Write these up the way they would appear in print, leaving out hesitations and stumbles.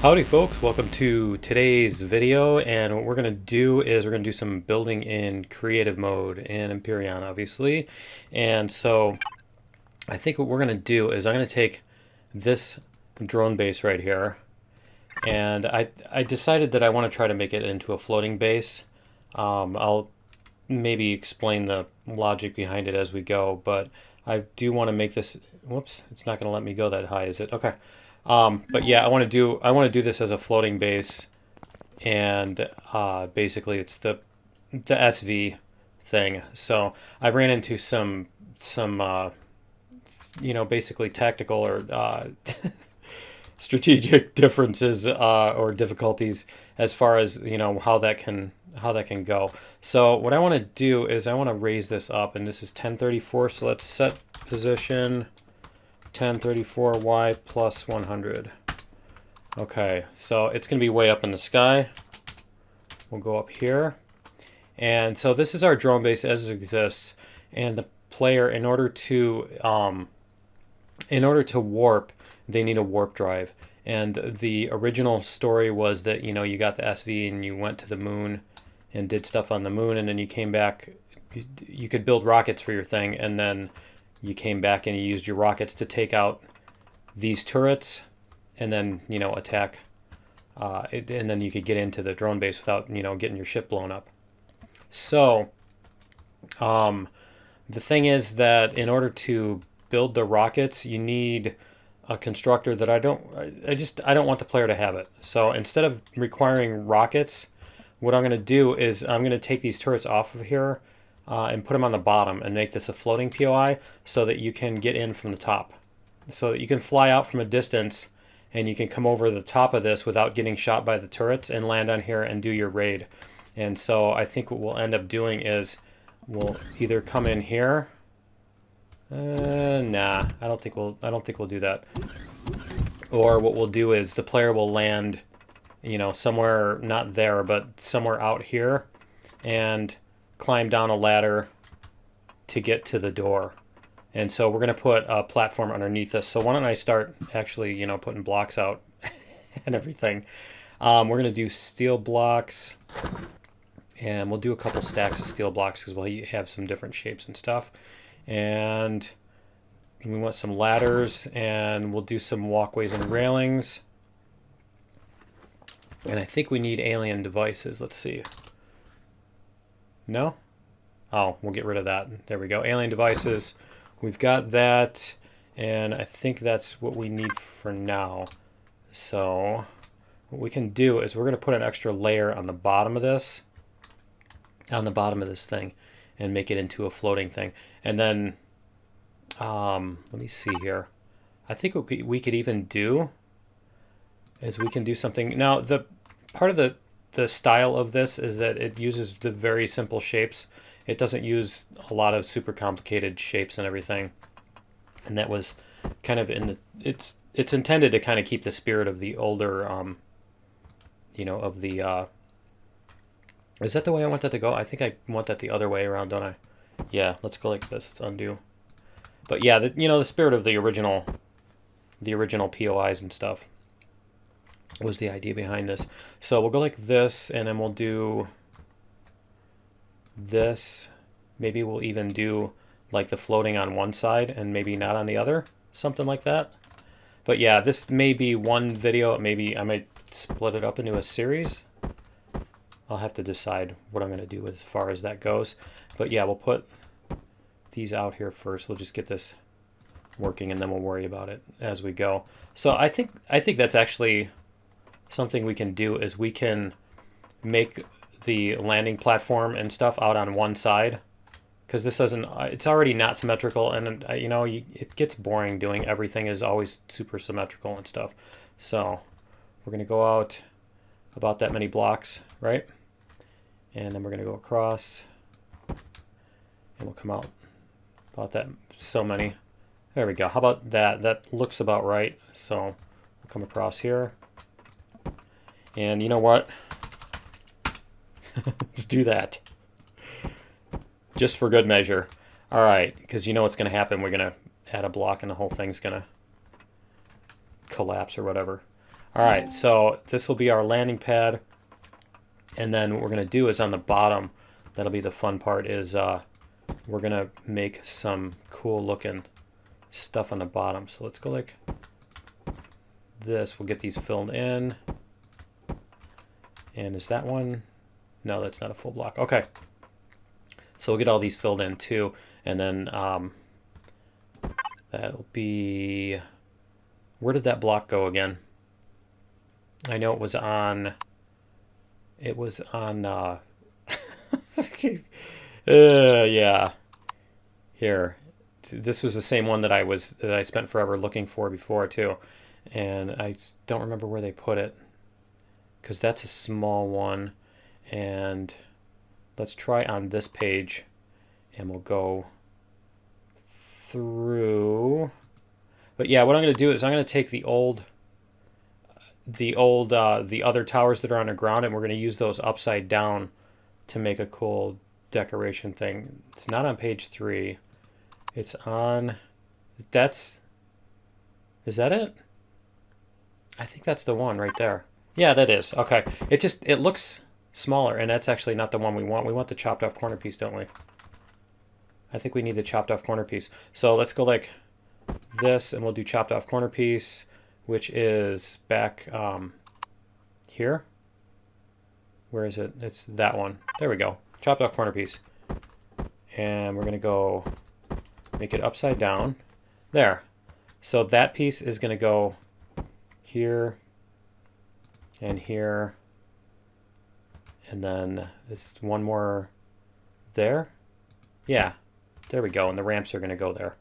Howdy folks, welcome to today's video, and what we're going to do is we're going to do some building in creative mode in Empyrion, obviously. And so I think what we're going to do is I'm going to take this drone base right here, and I decided that I want to try to make it into a floating base. I'll maybe explain the logic behind it as we go, but I do want to make this, whoops, it's not going to let me go that high, is it? Okay. But yeah, I want to do this as a floating base, and basically it's the SV thing. So I ran into some basically tactical or strategic differences or difficulties as far as how that can go. So what I want to do is I want to raise this up, and this is 1034. So let's set position 1034y plus 100. Okay, so it's going to be way up in the sky. We'll go up here. And so this is our drone base as it exists. And the player, in order to warp, they need a warp drive. And the original story was that, you got the SV and you went to the moon and did stuff on the moon, and then you came back. You could build rockets for your thing, and then you came back and you used your rockets to take out these turrets, and then attack, and then you could get into the drone base without getting your ship blown up. So the thing is that in order to build the rockets, you need a constructor that I don't want the player to have it. So instead of requiring rockets, what I'm going to do is I'm going to take these turrets off of here and put them on the bottom and make this a floating POI so that you can get in from the top. So that you can fly out from a distance and you can come over the top of this without getting shot by the turrets and land on here and do your raid. And so I think what we'll end up doing is we'll either come in here. Nah, I don't think we'll do that. Or what we'll do is the player will land, somewhere not there, but somewhere out here, and climb down a ladder to get to the door. And so we're going to put a platform underneath us. So why don't I start actually, putting blocks out and everything. We're going to do steel blocks, and we'll do a couple stacks of steel blocks because we'll have some different shapes and stuff. And we want some ladders, and we'll do some walkways and railings. And I think we need alien devices. Let's see. No? Oh, we'll get rid of that. There we go. Alien devices. We've got that, and I think that's what we need for now. So what we can do is we're going to put an extra layer on the bottom of this, thing, and make it into a floating thing. And then, let me see here. I think what we could even do is we can do something. Now, the part of the style of this is that it uses the very simple shapes. It doesn't use a lot of super complicated shapes and everything. And that was kind of it's intended to kind of keep the spirit of the older, is that the way I want that to go? I think I want that the other way around, don't I? Yeah, let's go like this. Let's undo. But yeah, the spirit of the original POIs and stuff was the idea behind this. So we'll go like this, and then we'll do this. Maybe we'll even do like the floating on one side and maybe not on the other, something like that. But yeah, this may be one video. Maybe I might split it up into a series. I'll have to decide what I'm going to do as far as that goes. But yeah, we'll put these out here first. We'll just get this working, and then we'll worry about it as we go. So I think that's actually something we can do, is we can make the landing platform and stuff out on one side, because this doesn't, it's already not symmetrical, and it gets boring doing everything is always super symmetrical and stuff. So we're going to go out about that many blocks, right? And then we're going to go across, and we'll come out about that, so many. There we go. How about that? That looks about right. So we'll come across here. And you know what? Let's do that. Just for good measure. All right, because you know what's going to happen. We're going to add a block and the whole thing's going to collapse or whatever. All right, so this will be our landing pad. And then what we're going to do is on the bottom, that'll be the fun part, is we're going to make some cool looking stuff on the bottom. So let's go like this. We'll get these filled in. And is that one? No, that's not a full block. Okay. So we'll get all these filled in too. And then that'll be... Where did that block go again? I know it was on... yeah. Here. This was the same one that I spent forever looking for before too. And I don't remember where they put it, because that's a small one. And let's try on this page, and we'll go through. But yeah, what I'm going to do is I'm going to take the other towers that are on the ground, and we're going to use those upside down to make a cool decoration thing. It's not on page 3. It's on... Is that it? I think that's the one right there. Yeah, that is. Okay. It looks smaller, and that's actually not the one we want. We want the chopped off corner piece, don't we? I think we need the chopped off corner piece. So let's go like this, and we'll do chopped off corner piece, which is back here. Where is it? It's that one. There we go. Chopped off corner piece. And we're going to go make it upside down. There. So that piece is going to go here and here. And then there's one more there. Yeah. There we go. And the ramps are going to go there,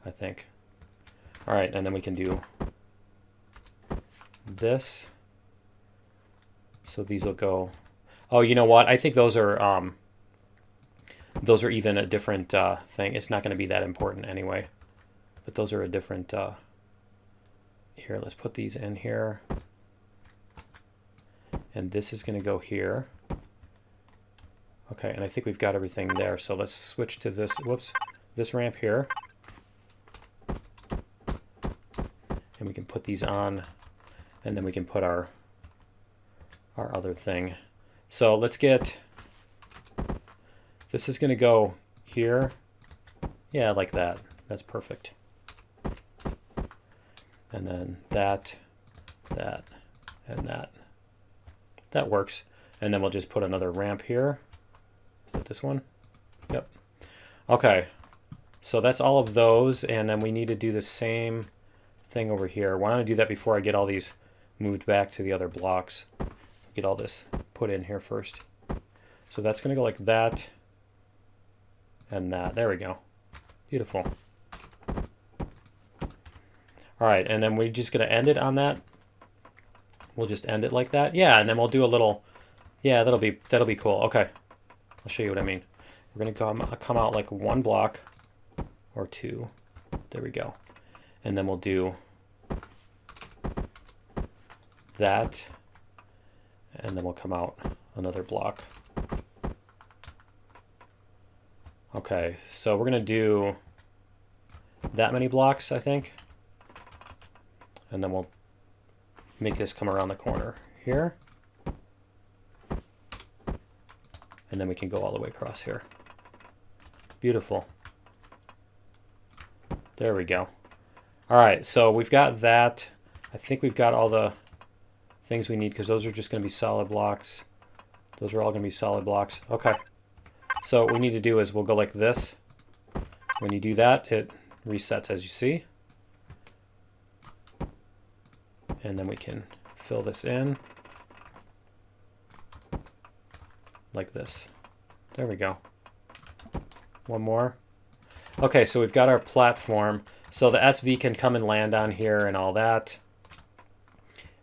I think. All right. And then we can do this. So these will go. Oh, you know what? I think those are even a different thing. It's not going to be that important anyway. But those are a different. Here, let's put these in here. And this is going to go here. Okay, and I think we've got everything there. So let's switch to this. Whoops, this ramp here. And we can put these on, and then we can put our other thing. So let's get, this is going to go here. Yeah, like that. That's perfect. And then that, and that. That works. And then we'll just put another ramp here. Is that this one? Yep. Okay. So that's all of those. And then we need to do the same thing over here. Why don't I do that before I get all these moved back to the other blocks? Get all this put in here first. So that's going to go like that and that. There we go. Beautiful. All right, and then we're just going to end it on that. We'll just end it like that. Yeah, and then we'll do a little. Yeah, that'll be cool. Okay, I'll show you what I mean. We're going to come out like one block or two. There we go. And then we'll do that. And then we'll come out another block. Okay, so we're going to do that many blocks, I think. And then we'll make this come around the corner here. And then we can go all the way across here. Beautiful. There we go. All right, so we've got that. I think we've got all the things we need, because those are just going to be solid blocks. Those are all going to be solid blocks. Okay. So what we need to do is we'll go like this. When you do that, it resets, as you see. And then we can fill this in like this. There we go. One more. Okay, so we've got our platform. So the SV can come and land on here and all that.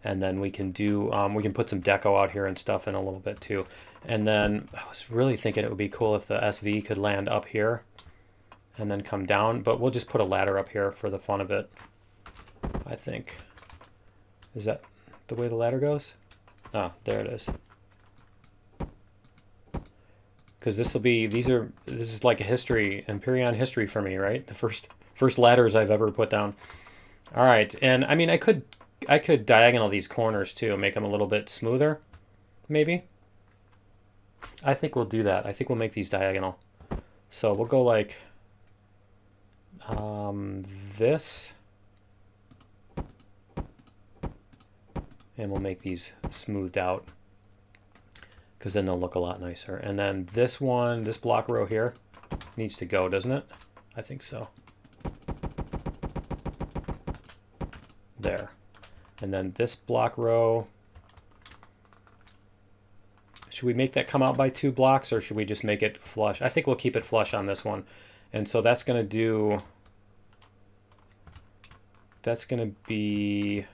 And then we can do, we can put some deco out here and stuff in a little bit too. And then I was really thinking it would be cool if the SV could land up here and then come down. But we'll just put a ladder up here for the fun of it, I think. Is that the way the ladder goes? Ah, there it is. Because this will be, this is like a history, Empyrion history for me, right? The first ladders I've ever put down. All right, and I mean, I could could diagonal these corners too, make them a little bit smoother, maybe. I think we'll do that. I think we'll make these diagonal. So we'll go like this, and we'll make these smoothed out because then they'll look a lot nicer. And then this one, this block row here needs to go, doesn't it? I think so. There. And then this block row, should we make that come out by 2 blocks, or should we just make it flush? I think we'll keep it flush on this one. And so that's going to do, that's going to be,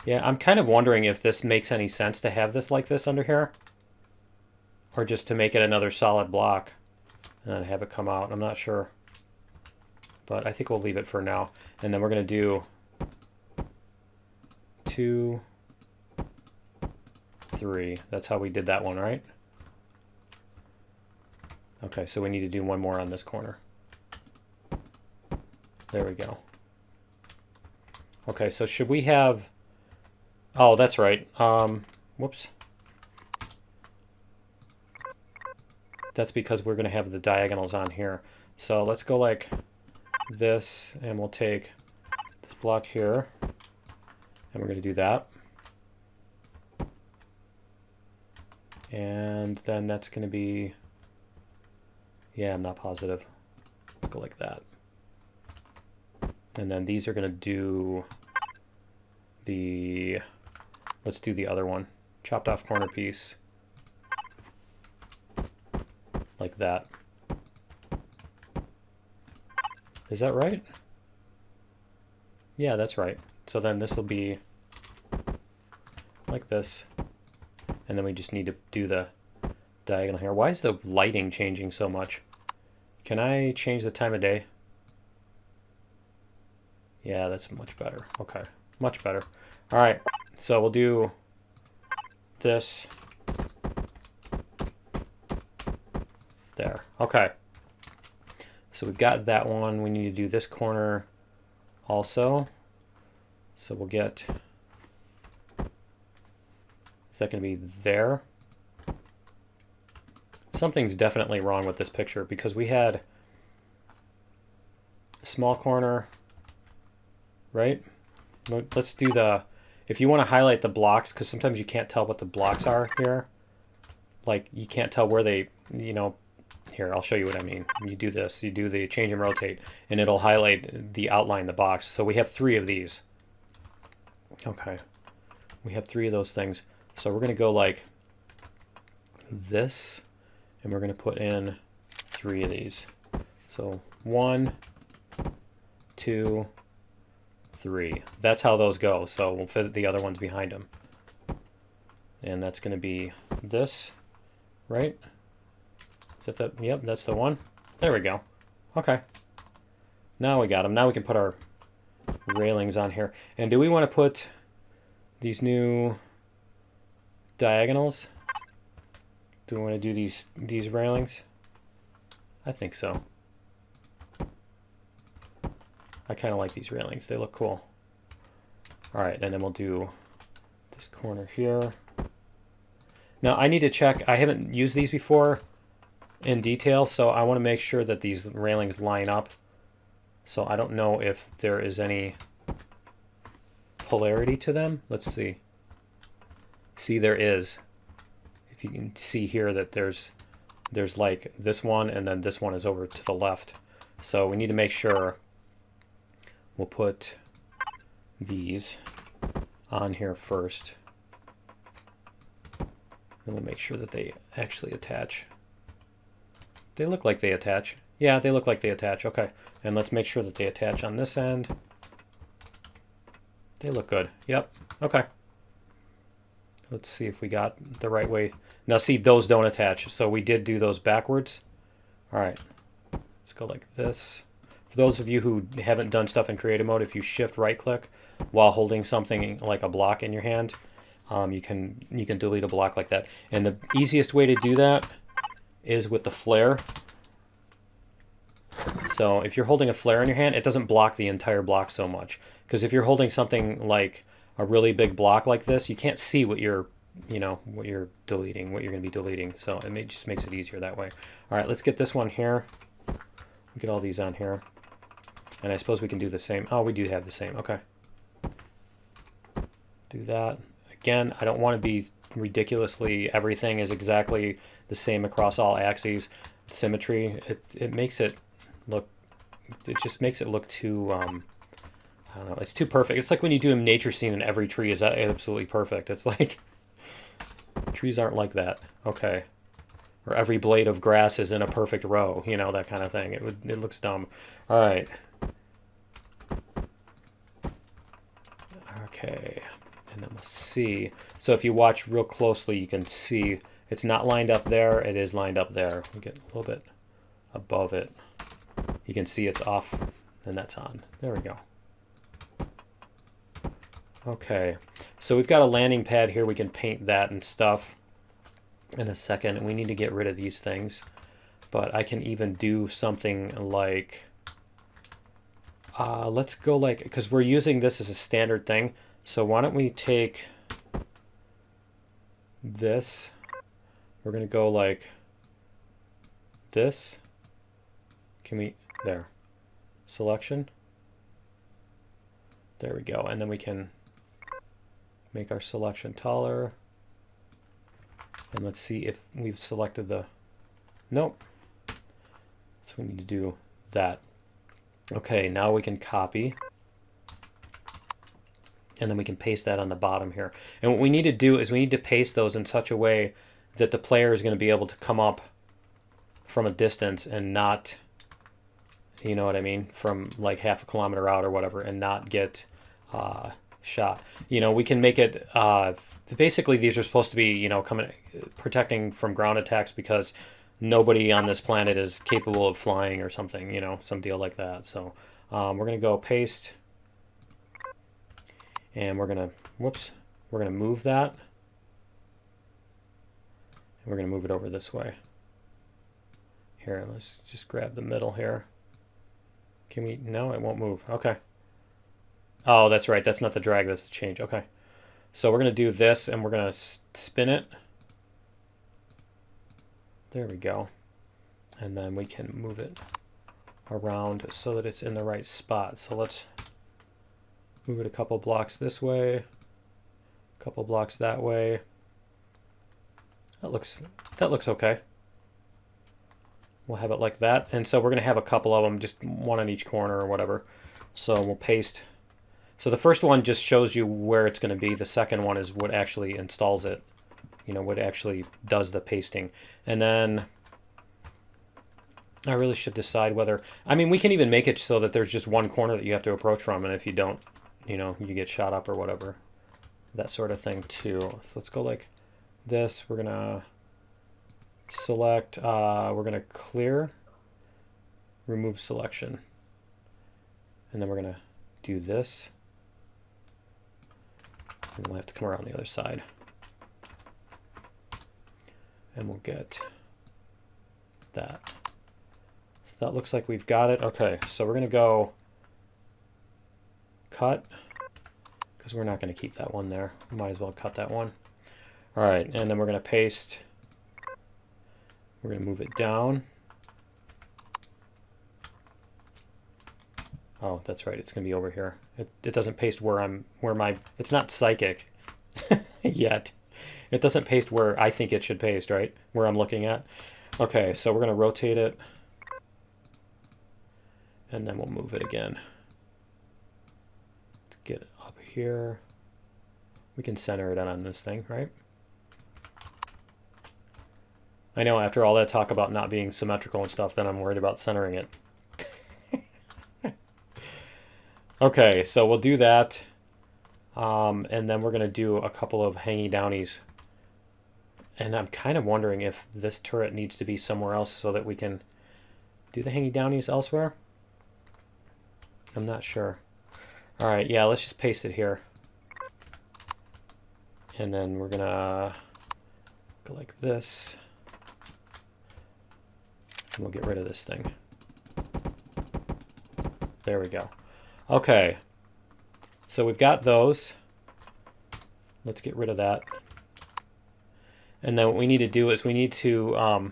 yeah, I'm kind of wondering if this makes any sense to have this like this under here, or just to make it another solid block and then have it come out. I'm not sure, but I think we'll leave it for now. And then we're going to do 2, 3. That's how we did that one, right? Okay, so we need to do one more on this corner. There we go. Okay, so should we have, oh, that's right. Whoops. That's because we're going to have the diagonals on here. So let's go like this, and we'll take this block here, and we're going to do that. And then that's going to be, yeah, I'm not positive. Let's go like that. And then these are going to do the, let's do the other one. Chopped off corner piece. Like that. Is that right? Yeah, that's right. So then this will be like this. And then we just need to do the diagonal here. Why is the lighting changing so much? Can I change the time of day? Yeah, that's much better. Okay, much better. All right, so we'll do this. There, okay. So we've got that one. We need to do this corner also. So we'll get, is that going to be there? Something's definitely wrong with this picture because we had a small corner, right? Let's do the, if you want to highlight the blocks, because sometimes you can't tell what the blocks are here. Like you can't tell where they, you know, here, I'll show you what I mean. You do this, you do the change and rotate, and it'll highlight the outline, the box. So we have 3 of these. Okay, we have 3 of those things. So we're going to go like this, and we're going to put in 3 of these. So 1, 2, 3. That's how those go. So we'll fit the other ones behind them. And that's going to be this, right? Is that the, yep, that's the one. There we go. Okay. Now we got them. Now we can put our railings on here. And do we want to put these new diagonals? Do we want to do these railings? I think so. I kind of like these railings. They look cool. All right, and then we'll do this corner here. Now I need to check. I haven't used these before in detail, so I want to make sure that these railings line up. So I don't know if there is any polarity to them. Let's see. See, there is. If you can see here that there's like this one, and then this one is over to the left. So we need to make sure. We'll put these on here first. And we'll make sure that they actually attach. They look like they attach. Yeah, they look like they attach. Okay. And let's make sure that they attach on this end. They look good. Yep. Okay. Let's see if we got the right way. Now see, those don't attach. So we did do those backwards. All right. Let's go like this. For those of you who haven't done stuff in creative mode, if you shift right click while holding something like a block in your hand, you can delete a block like that. And the easiest way to do that is with the flare. So if you're holding a flare in your hand, it doesn't block the entire block so much. Because if you're holding something like a really big block like this, you can't see what you're, you know, what you're deleting, what you're going to be deleting. So it just makes it easier that way. All right, let's get this one here. Get all these on here. And I suppose we can do the same. Oh, we do have the same. Okay. Do that. Again, I don't want to be ridiculously, everything is exactly the same across all axes. Symmetry, it makes it look, it just makes it look too, I don't know, it's too perfect. It's like when you do a nature scene and every tree is absolutely perfect. It's like, trees aren't like that. Okay. Or every blade of grass is in a perfect row, you know, that kind of thing. It looks dumb. All right. Okay. And then we'll see. So if you watch real closely, you can see it's not lined up there. It is lined up there. We get a little bit above it. You can see it's off, and that's on. There we go. Okay. So we've got a landing pad here. We can paint that and stuff in a second. And we need to get rid of these things. But I can even do something like, let's go like, because we're using this as a standard thing. So why don't we take this, we're going to go like this. Can we, there, selection. There we go. And then we can make our selection taller. And let's see if we've selected the, nope. So we need to do that. Okay, now we can copy. And then we can paste that on the bottom here. And what we need to do is we need to paste those in such a way that the player is going to be able to come up from a distance and not, you know what I mean, from like half a kilometer out or whatever, and not get shot. You know, we can make it, basically these are supposed to be, you know, protecting from ground attacks because nobody on this planet is capable of flying or something, you know, some deal like that. So we're going to go paste. And we're going to, whoops, we're going to move that. And we're going to move it over this way. Here, let's just grab the middle here. Can we, no, it won't move. Okay. Oh, that's right. That's not the drag, that's the change. Okay. So we're going to do this and we're going to spin it. There we go. And then we can move it around so that it's in the right spot. So let's move it a couple blocks this way, a couple blocks that way. That looks okay. We'll have it like that. And so we're going to have a couple of them, just one on each corner or whatever. So we'll paste. So the first one just shows you where it's going to be. The second one is what actually installs it, you know, what actually does the pasting. And then I really should decide whether, I mean, we can even make it so that there's just one corner that you have to approach from, and if you don't, you know, you get shot up or whatever, that sort of thing too. So let's go like this. We're gonna select, we're gonna clear, remove selection, and then we're gonna do this, and we'll have to come around the other side, and we'll get that. So that looks like we've got it. Okay, so we're gonna go cut, because we're not going to keep that one there. We might as well cut that one. All right, and then we're going to paste. We're going to move it down. Oh, that's right. It's going to be over here. It doesn't paste where it's not psychic yet. It doesn't paste where I think it should paste, right? Where I'm looking at. Okay, so we're going to rotate it. And then we'll move it again. Get it up here. We can center it on this thing, right? I know after all that talk about not being symmetrical and stuff, then I'm worried about centering it. Okay, so we'll do that. And then we're going to do a couple of hangy downies. And I'm kind of wondering if this turret needs to be somewhere else so that we can do the hangy downies elsewhere. I'm not sure. All right, yeah, let's just paste it here. And then we're gonna go like this. And we'll get rid of this thing. There we go. Okay. So we've got those. Let's get rid of that. And then what we need to do is we need to,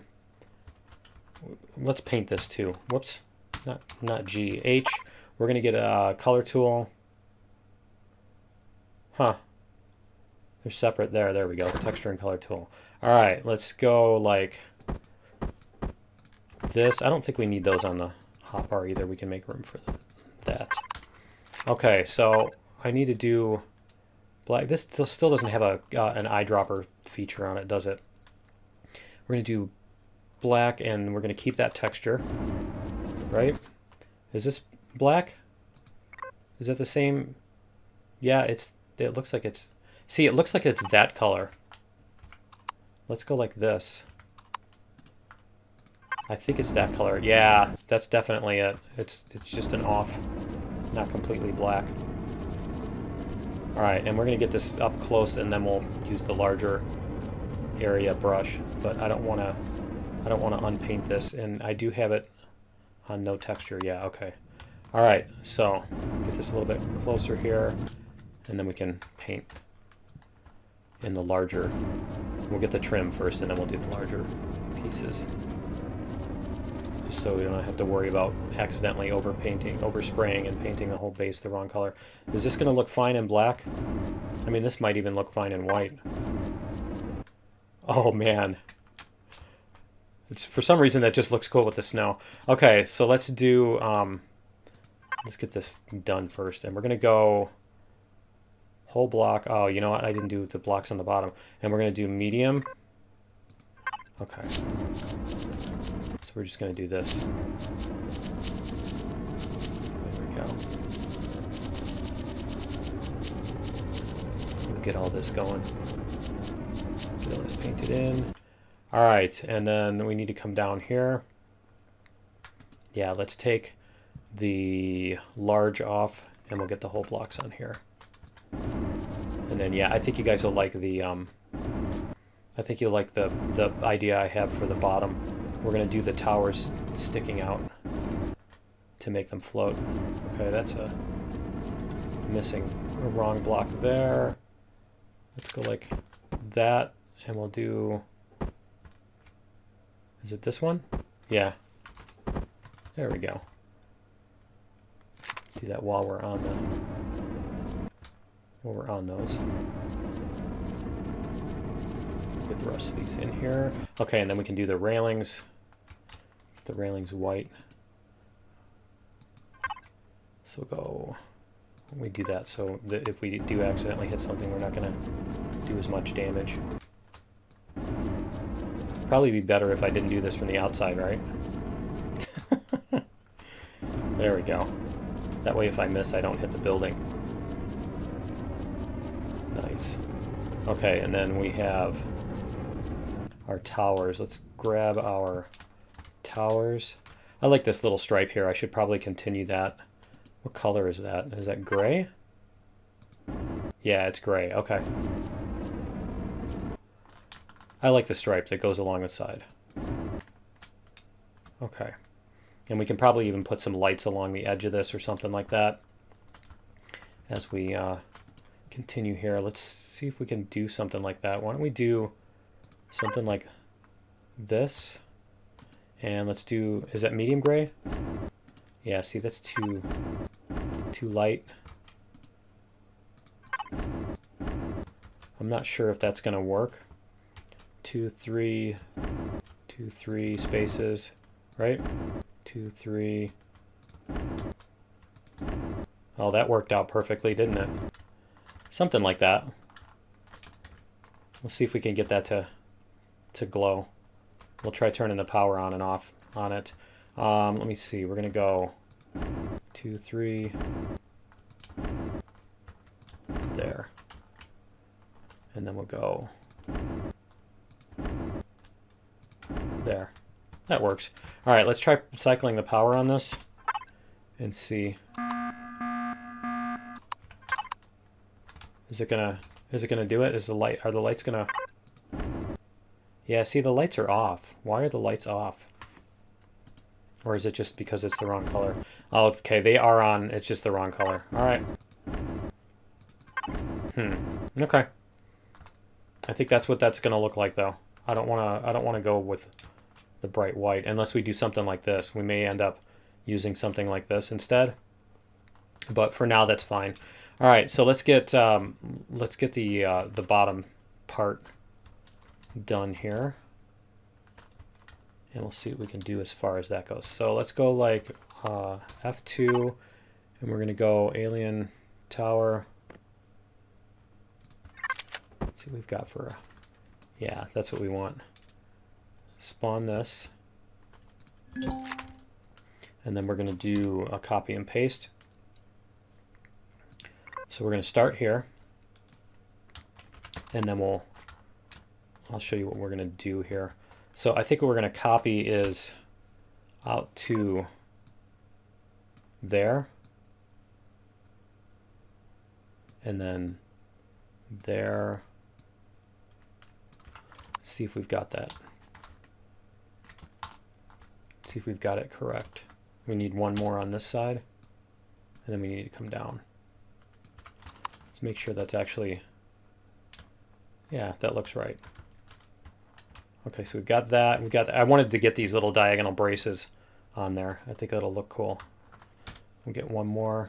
let's paint this too. Whoops, not G, H. We're gonna get a color tool. Huh, they're separate there. There we go, texture and color tool. All right, let's go like this. I don't think we need those on the hotbar either. We can make room for that. Okay, so I need to do black. This still doesn't have a an eyedropper feature on it, does it? We're going to do black, and we're going to keep that texture, right? Is this black? Is that the same? Yeah, it looks like it's... See, it looks like it's that color. Let's go like this. I think it's that color. Yeah, that's definitely it. It's just an off, not completely black. All right, and we're gonna get this up close, and then we'll use the larger area brush. But I don't want to unpaint this, and I do have it on no texture. Yeah, okay. All right, so get this a little bit closer here, and then we can paint in the larger. We'll get the trim first, and then we'll do the larger pieces, just so we don't have to worry about accidentally overspraying and painting the whole base the wrong color. Is this going to look fine in black? I mean, this might even look fine in white. Oh man, it's for some reason that just looks cool with the snow. Okay, so let's do let's get this done first, and we're gonna go whole block. Oh, you know what? I didn't do the blocks on the bottom, and we're gonna do medium. Okay, so we're just gonna do this. There we go. We'll get all this going. Get all this painted in. All right, and then we need to come down here. Yeah, let's take the large off, and we'll get the whole blocks on here. And then, yeah, I think you guys will like the I think you'll like the idea I have for the bottom. We're gonna do the towers sticking out to make them float. Okay, that's a wrong block there. Let's go like that, and we'll do, is it this one? Yeah. There we go. Do that while we're on those. Get the rest of these in here. Okay, and then we can do the railings. The railings white. So go. We do that so that if we do accidentally hit something, we're not going to do as much damage. Probably be better if I didn't do this from the outside, right? There we go. That way if I miss, I don't hit the building. Nice. Okay, and then we have our towers. Let's grab our towers. I like this little stripe here. I should probably continue that. What color is that? Is that gray? Yeah, it's gray. Okay. I like the stripe that goes along the side. Okay. And we can probably even put some lights along the edge of this or something like that as we continue here. Let's see if we can do something like that. Why don't we do something like this? And let's do, is that medium gray? Yeah, see, that's too light. I'm not sure if that's going to work. 2, 3 spaces, right? 2, 3. Oh, that worked out perfectly, didn't it? Something like that. We'll see if we can get that to glow. We'll try turning the power on and off on it. Let me see. We're gonna go 2, 3. There. And then we'll go there. That works. All right, let's try cycling the power on this and see. Is it gonna do it? Are the lights gonna? Yeah, see, the lights are off. Why are the lights off? Or is it just because it's the wrong color? Oh, okay, they are on. It's just the wrong color. All right. Okay. I think that's what that's gonna look like, though. I don't wanna go with the bright white unless we do something like this. We may end up using something like this instead. But for now, that's fine. All right, so let's get the bottom part done here, and we'll see what we can do as far as that goes. So let's go like F2, and we're gonna go alien tower. Let's see what we've got for yeah, that's what we want. Spawn this, and then we're gonna do a copy and paste. So we're going to start here, and then I'll show you what we're going to do here. So I think what we're going to copy is out to there, and then there. Let's see if we've got that. Let's see if we've got it correct. We need one more on this side, and then we need to come down. Let's make sure that's actually, yeah, that looks right. Okay, so we've got that. I wanted to get these little diagonal braces on there. I think that'll look cool. We'll get one more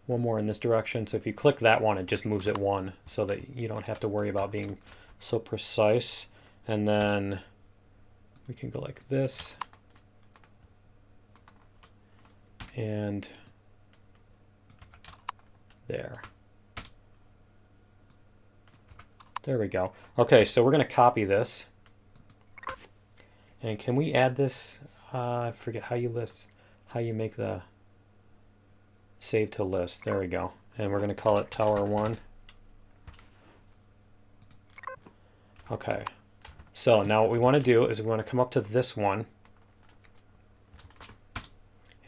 in this direction. So if you click that one, it just moves it one so that you don't have to worry about being so precise. And then we can go like this. And there we go. Okay, so we're going to copy this. And can we add this? I forget how you make the save to list. There we go. And we're going to call it Tower 1. Okay. So now what we want to do is we want to come up to this one.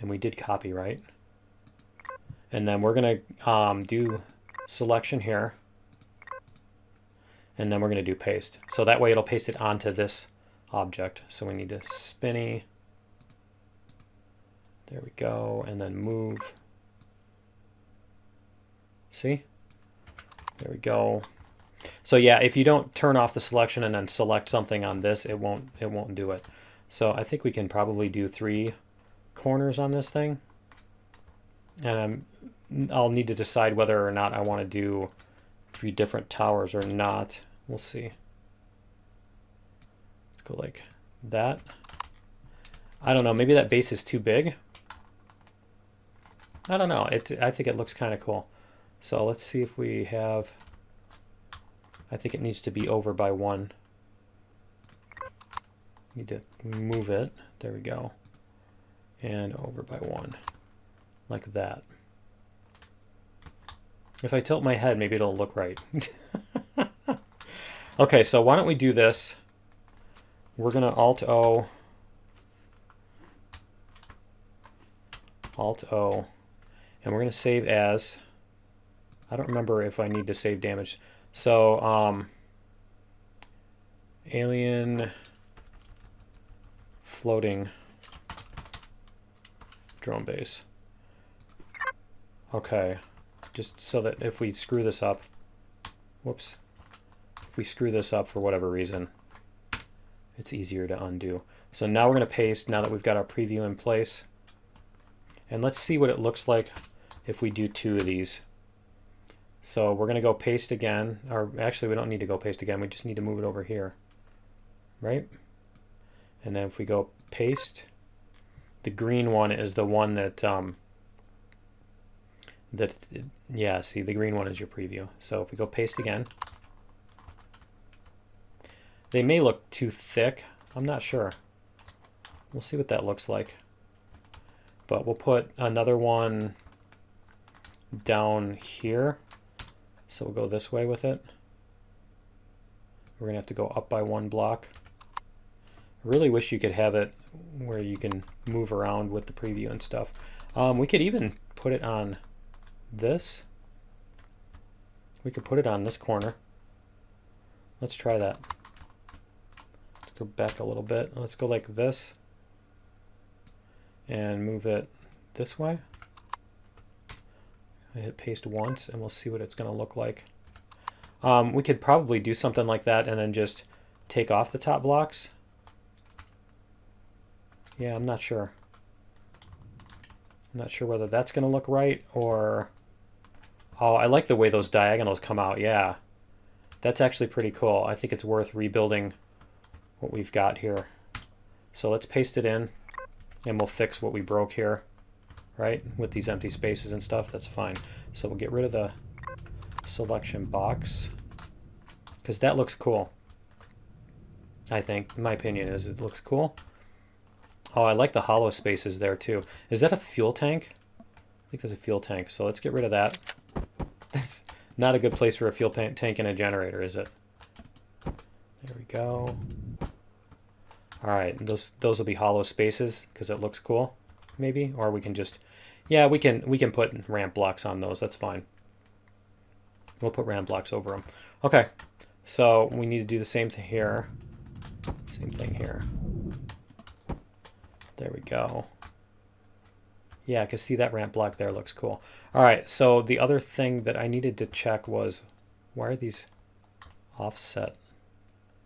And we did copy, right? And then we're going to do selection here. And then we're going to do paste. So that way it'll paste it onto this object. So we need to spinny. There we go. And then move. See? There we go. So yeah, if you don't turn off the selection and then select something on this, it won't do it. So I think we can probably do 3 corners on this thing. And I'll need to decide whether or not I want to do 3 different towers or not. We'll see. Let's go like that. I don't know. Maybe that base is too big. I don't know. I think it looks kind of cool. So let's see if we have... I think it needs to be over by 1. Need to move it. There we go. And over by 1. Like that. If I tilt my head, maybe it'll look right. Okay, so why don't we do this? We're going to Alt-O. Alt-O. And we're going to save as... I don't remember if I need to save damage. So, alien floating drone base. Okay, just so that if we screw this up, whoops, if we screw this up for whatever reason, it's easier to undo. So now we're going to paste, now that we've got our preview in place. And let's see what it looks like if we do 2 of these. So we're going to go paste again, or actually we don't need to go paste again, we just need to move it over here, right? And then if we go paste, the green one is the one that, yeah, see, the green one is your preview. So if we go paste again, they may look too thick, I'm not sure. We'll see what that looks like. But we'll put another one down here. So we'll go this way with it. We're going to have to go up by 1 block. I really wish you could have it where you can move around with the preview and stuff. We could even put it on this. We could put it on this corner. Let's try that. Let's go back a little bit. Let's go like this and move it this way. I hit paste once and we'll see what it's going to look like. We could probably do something like that and then just take off the top blocks. Yeah, I'm not sure. I'm not sure whether that's going to look right or... Oh, I like the way those diagonals come out. Yeah, that's actually pretty cool. I think it's worth rebuilding what we've got here. So let's paste it in and we'll fix what we broke here, right? With these empty spaces and stuff, that's fine. So we'll get rid of the selection box because that looks cool. I think, my opinion is it looks cool. Oh, I like the hollow spaces there too. Is that a fuel tank? I think there's a fuel tank. So let's get rid of that. That's not a good place for a fuel tank and a generator, is it? There we go. All right, those will be hollow spaces because it looks cool, maybe. Or we can just, yeah, we can put ramp blocks on those. That's fine. We'll put ramp blocks over them. Okay, so we need to do the same thing here. Same thing here. There we go. Yeah, I can see that ramp block there looks cool. All right, so the other thing that I needed to check was, why are these offset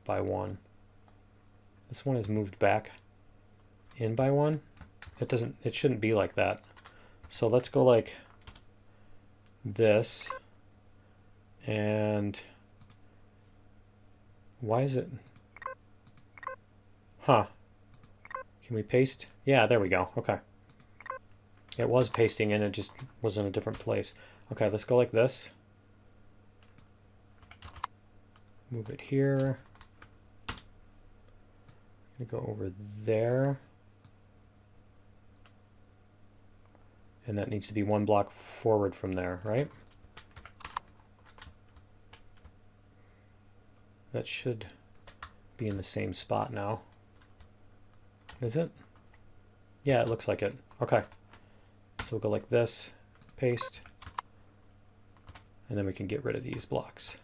by 1? This one is moved back in by 1. It shouldn't be like that. So let's go like this. And why is it? Huh. Can we paste? Yeah, there we go. Okay. It was pasting in, it just was in a different place. Okay, let's go like this. Move it here. I'm gonna go over there. And that needs to be 1 block forward from there, right? That should be in the same spot now. Is it? Yeah, it looks like it. Okay. So we'll go like this, paste, and then we can get rid of these blocks.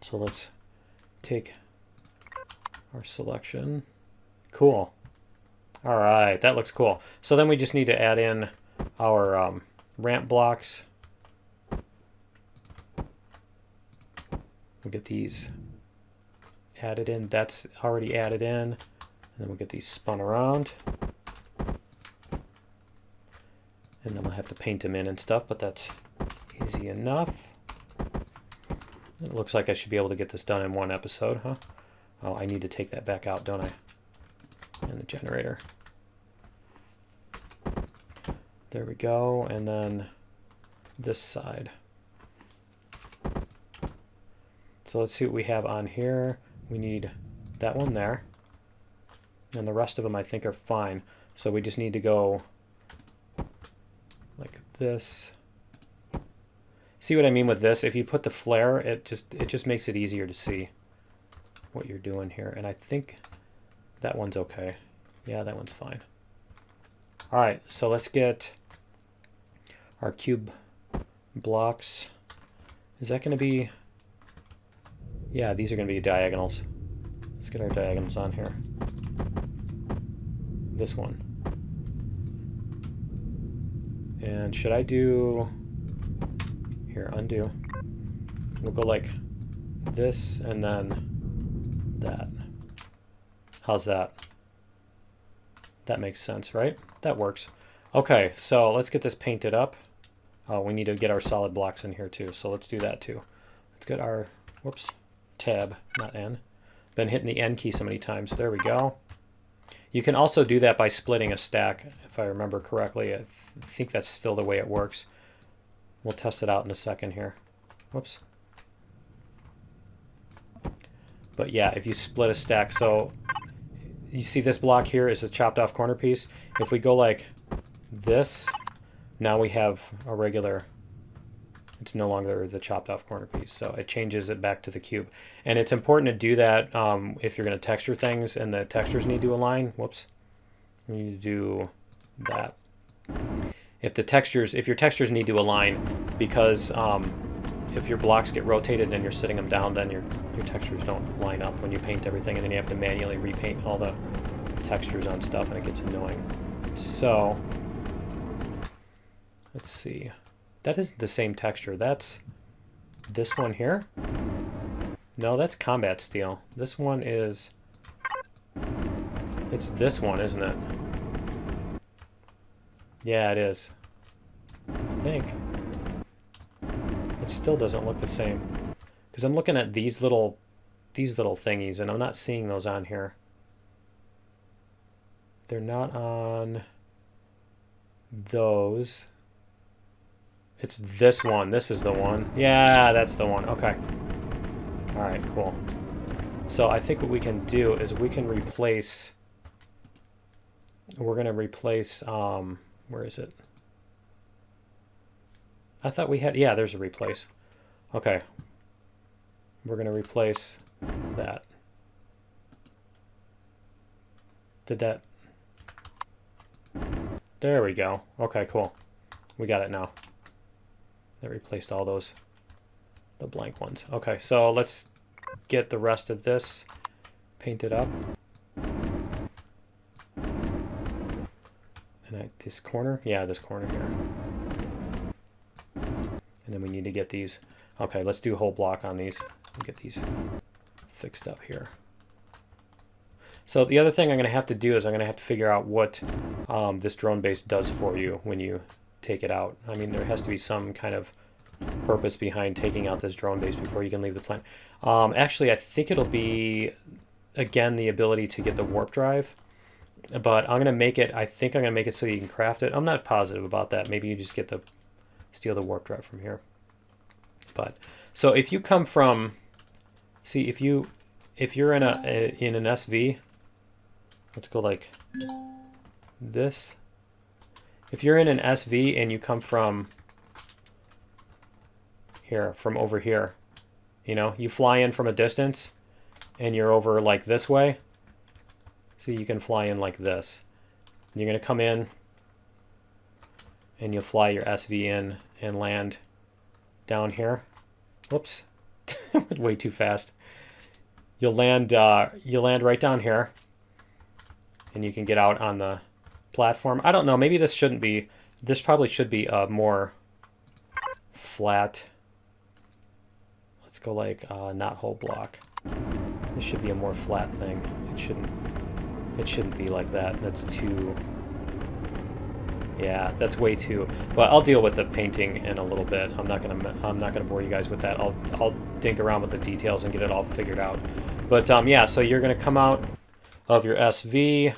So let's take our selection. Cool. All right, that looks cool. So then we just need to add in our ramp blocks. We'll get these added in. That's already added in. And then we'll get these spun around. And then we'll have to paint them in and stuff, but that's easy enough. It looks like I should be able to get this done in 1 episode, huh? Oh, I need to take that back out, don't I? And the generator. There we go. And then this side. So let's see what we have on here. We need that one there. And the rest of them I think are fine. So we just need to go like this. See what I mean with this? If you put the flare, it just makes it easier to see what you're doing here. And I think that one's okay. Yeah, that one's fine. All right, so let's get our cube blocks. Is that going to be... Yeah, these are going to be diagonals. Let's get our diagonals on here. This one. And should I do... Here, undo. We'll go like this and then that. How's that? That makes sense, right? That works. Okay, so let's get this painted up. Oh, we need to get our solid blocks in here too, so let's do that too. Let's get our, whoops, tab, not N. Been hitting the N key so many times. There we go. You can also do that by splitting a stack, if I remember correctly. I think that's still the way it works. We'll test it out in a second here. Whoops. But yeah, if you split a stack, so you see this block here is a chopped off corner piece. If we go like this, now we have a regular, it's no longer the chopped off corner piece. So it changes it back to the cube. And it's important to do that if you're going to texture things and the textures need to align. Whoops. We need to do that. If your textures need to align, because if your blocks get rotated and you're sitting them down, then your textures don't line up when you paint everything, and then you have to manually repaint all the textures on stuff, and it gets annoying. So, let's see. That is the same texture. That's this one here. No, that's combat steel. This one is... It's this one, isn't it? Yeah, it is. I think. It still doesn't look the same. Because I'm looking at these little thingies, and I'm not seeing those on here. They're not on those. It's this one. This is the one. Yeah, that's the one. Okay. Alright, cool. So I think what we can do is we can replace... We're going to replace... where is it? I thought we had... Yeah, there's a replace. Okay. We're going to replace that. Did that... There we go. Okay, cool. We got it now. That replaced all those, the blank ones. Okay, so let's get the rest of this painted up. And this corner? Yeah, this corner here. And then we need to get these. Okay, let's do a whole block on these. Get these fixed up here. So the other thing I'm going to have to do is I'm going to have to figure out what this drone base does for you when you take it out. I mean, there has to be some kind of purpose behind taking out this drone base before you can leave the planet. Actually, I think it'll be, again, the ability to get the warp drive. But I'm going to make it, I think I'm going to make it so you can craft it. I'm not positive about that. Maybe you just get the, steal the warp drive from here. But, so if you come from, see, if you're in an SV, let's go like this. If you're in an SV and you come from here, from over here, you know, you fly in from a distance and you're over like this way. So you can fly in like this. And you're going to come in and you'll fly your SV in and land down here. Whoops. Went way too fast. You'll land right down here and you can get out on the platform. I don't know, maybe this shouldn't be, this probably should be a more flat, let's go like not whole block. This should be a more flat thing. It shouldn't be like that. That's too, yeah, that's way too, but I'll deal with the painting in a little bit. I'm not gonna bore you guys with that. I'll dink around with the details and get it all figured out. But yeah, so you're gonna come out of your SV.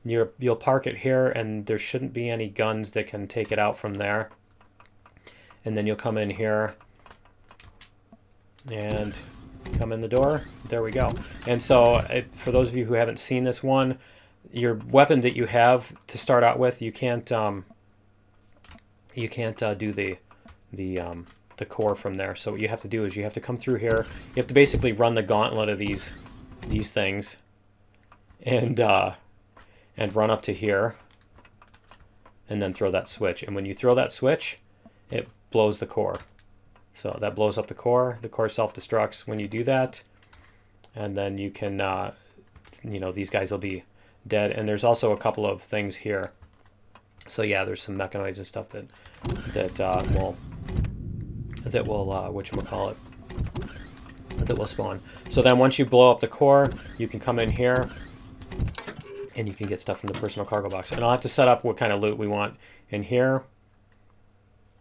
You'll park it here, and there shouldn't be any guns that can take it out from there. And then you'll come in here and come in the door. There we go. And so for those of you who haven't seen this one, your weapon that you have to start out with, you can't do the core from there. So what you have to do is you have to come through here. You have to basically run the gauntlet of these things, and run up to here, and then throw that switch. And when you throw that switch, it blows the core. So that blows up the core. The core self-destructs when you do that, and then you can, you know, these guys will be dead. And there's also a couple of things here. So yeah, there's some mechanoids and stuff that will whatchamacallit, that will spawn. So then once you blow up the core, you can come in here and you can get stuff from the personal cargo box. And I'll have to set up what kind of loot we want in here.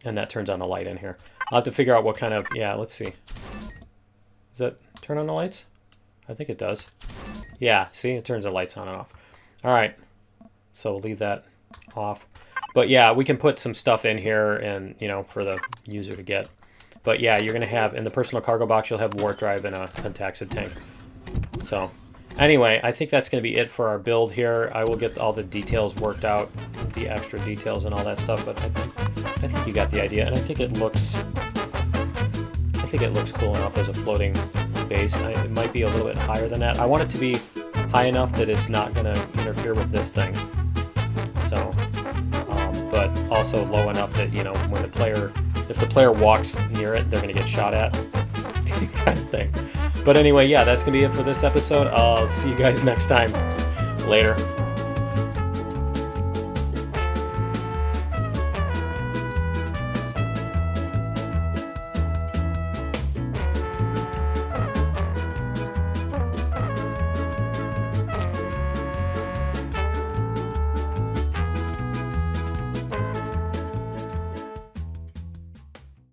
And that turns on the light in here. I'll have to figure out what kind of, yeah, let's see. Does that turn on the lights? I think it does. Yeah, see, it turns the lights on and off. All right, so we'll leave that off. But yeah, we can put some stuff in here and, you know, for the user to get. But yeah, you're gonna have, in the personal cargo box, you'll have warp drive and a pentaxid tank. So anyway, I think that's going to be it for our build here. I will get all the details worked out, the extra details and all that stuff, but I think you got the idea, and I think it looks cool enough as a floating base. It might be a little bit higher than that. I want it to be high enough that it's not going to interfere with this thing. So, but also low enough that, you know, when the player if the player walks near it, they're going to get shot at, kind of thing. But anyway, yeah, that's going to be it for this episode. I'll see you guys next time. Later.